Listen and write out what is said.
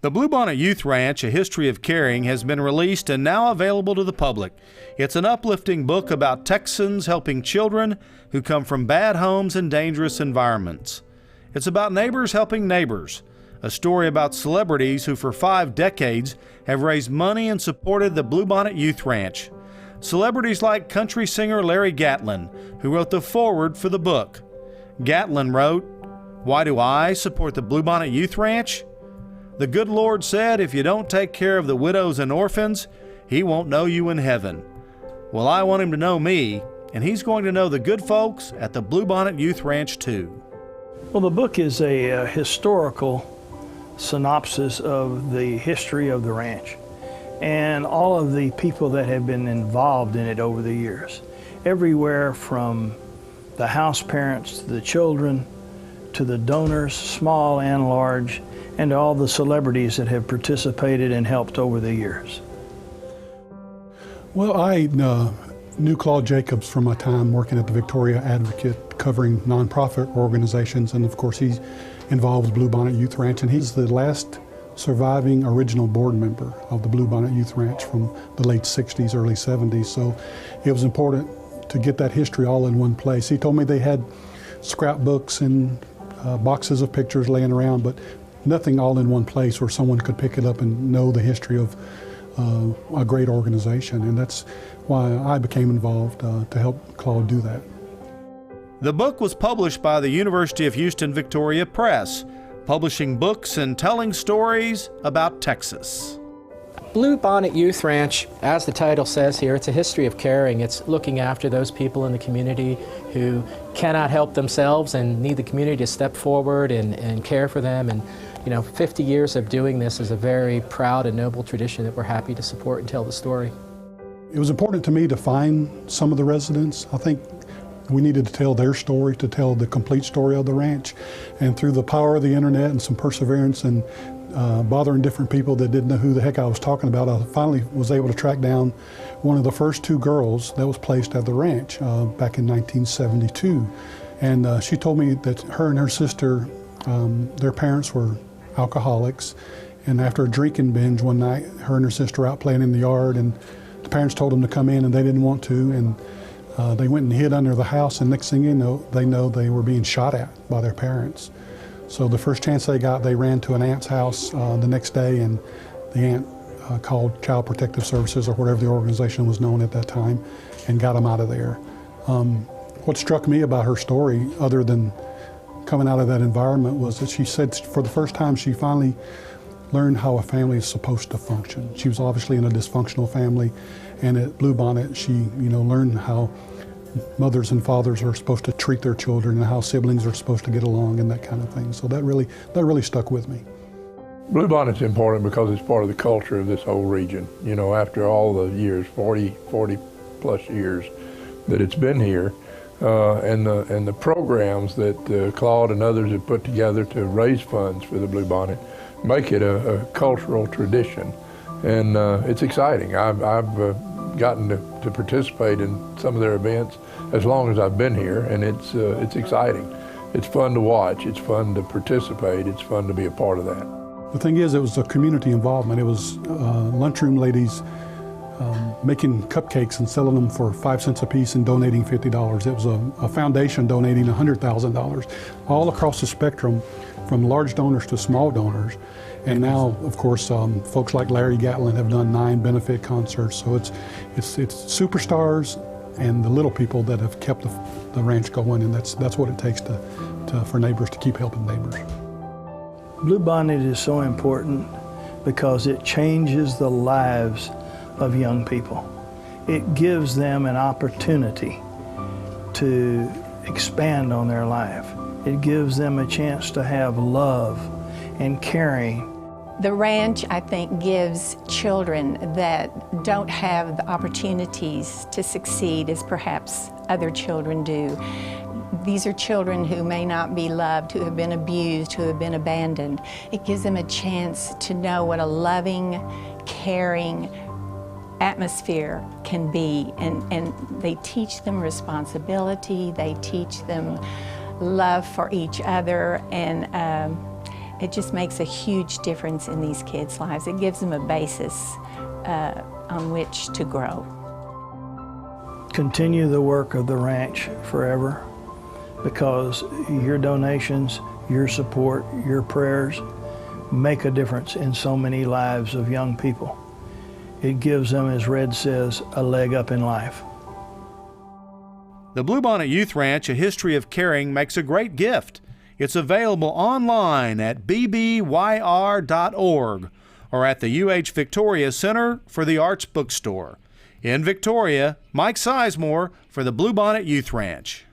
The Bluebonnet Youth Ranch, A History of Caring, has been released and now available to the public. It's an uplifting book about Texans helping children who come from bad homes and dangerous environments. It's about neighbors helping neighbors, a story about celebrities who for 5 decades have raised money and supported the Bluebonnet Youth Ranch. Celebrities like country singer Larry Gatlin, who wrote the foreword for the book. Gatlin wrote, "Why do I support the Bluebonnet Youth Ranch? The good Lord said if you don't take care of the widows and orphans, He won't know you in heaven. Well, I want Him to know me, and He's going to know the good folks at the Bluebonnet Youth Ranch too." Well, the book is a historical synopsis of the history of the ranch and all of the people that have been involved in it over the years. Everywhere from the house parents to the children to the donors, small and large, and to all the celebrities that have participated and helped over the years. Well, I knew Claude Jacobs from my time working at the Victoria Advocate, covering nonprofit organizations, and of course he's involved with Bluebonnet Youth Ranch, and he's the last surviving original board member of the Bluebonnet Youth Ranch from the late 60s, early 70s, so it was important to get that history all in one place. He told me they had scrapbooks and boxes of pictures laying around, but nothing all in one place where someone could pick it up and know the history of a great organization, and that's why I became involved to help Claude do that. The book was published by the University of Houston Victoria Press, publishing books and telling stories about Texas. Bluebonnet Youth Ranch, as the title says here, it's a history of caring. It's looking after those people in the community who cannot help themselves and need the community to step forward and care for them. And 50 years of doing this is a very proud and noble tradition that we're happy to support and tell the story. It was important to me to find some of the residents. I think we needed to tell their story, to tell the complete story of the ranch. And through the power of the internet and some perseverance and bothering different people that didn't know who the heck I was talking about, I finally was able to track down one of the first 2 girls that was placed at the ranch back in 1972. And she told me that her and her sister, their parents were alcoholics, and after a drinking binge one night, her and her sister were out playing in the yard, and the parents told them to come in and they didn't want to, and they went and hid under the house, and next thing you know they were being shot at by their parents. So the first chance they got, they ran to an aunt's house the next day, and the aunt called Child Protective Services, or whatever the organization was known at that time, and got them out of there. What struck me about her story, other than coming out of that environment, was that she said for the first time she finally learned how a family is supposed to function. She was obviously in a dysfunctional family, and at Bluebonnet she learned how mothers and fathers are supposed to treat their children and how siblings are supposed to get along and that kind of thing. So that really stuck with me. Bluebonnet's important because it's part of the culture of this whole region. After all the years, 40 plus years that it's been here, and the programs that Claude and others have put together to raise funds for the Bluebonnet make it a cultural tradition, and it's exciting. I've gotten to participate in some of their events as long as I've been here, and it's exciting. It's fun to watch, it's fun to participate, it's fun to be a part of that. The thing is, it was a community involvement. It was lunchroom ladies making cupcakes and selling them for 5 cents a piece and donating $50. It was a foundation donating $100,000 all across the spectrum, from large donors to small donors. And now, of course, folks like Larry Gatlin have done 9 benefit concerts. So it's superstars and the little people that have kept the ranch going, and that's what it takes for neighbors to keep helping neighbors. Bluebonnet is so important because it changes the lives of young people. It gives them an opportunity to expand on their life. It gives them a chance to have love and caring. The ranch, I think, gives children that don't have the opportunities to succeed as perhaps other children do. These are children who may not be loved, who have been abused, who have been abandoned. It gives them a chance to know what a loving, caring atmosphere can be, and they teach them responsibility, they teach them love for each other, and it just makes a huge difference in these kids' lives. It gives them a basis on which to grow. Continue the work of the ranch forever, because your donations, your support, your prayers make a difference in so many lives of young people. It gives them, as Red says, a leg up in life. The Bluebonnet Youth Ranch, A History of Caring, makes a great gift. It's available online at bbyr.org or at the UH Victoria Center for the Arts Bookstore. In Victoria, Mike Sizemore for the Bluebonnet Youth Ranch.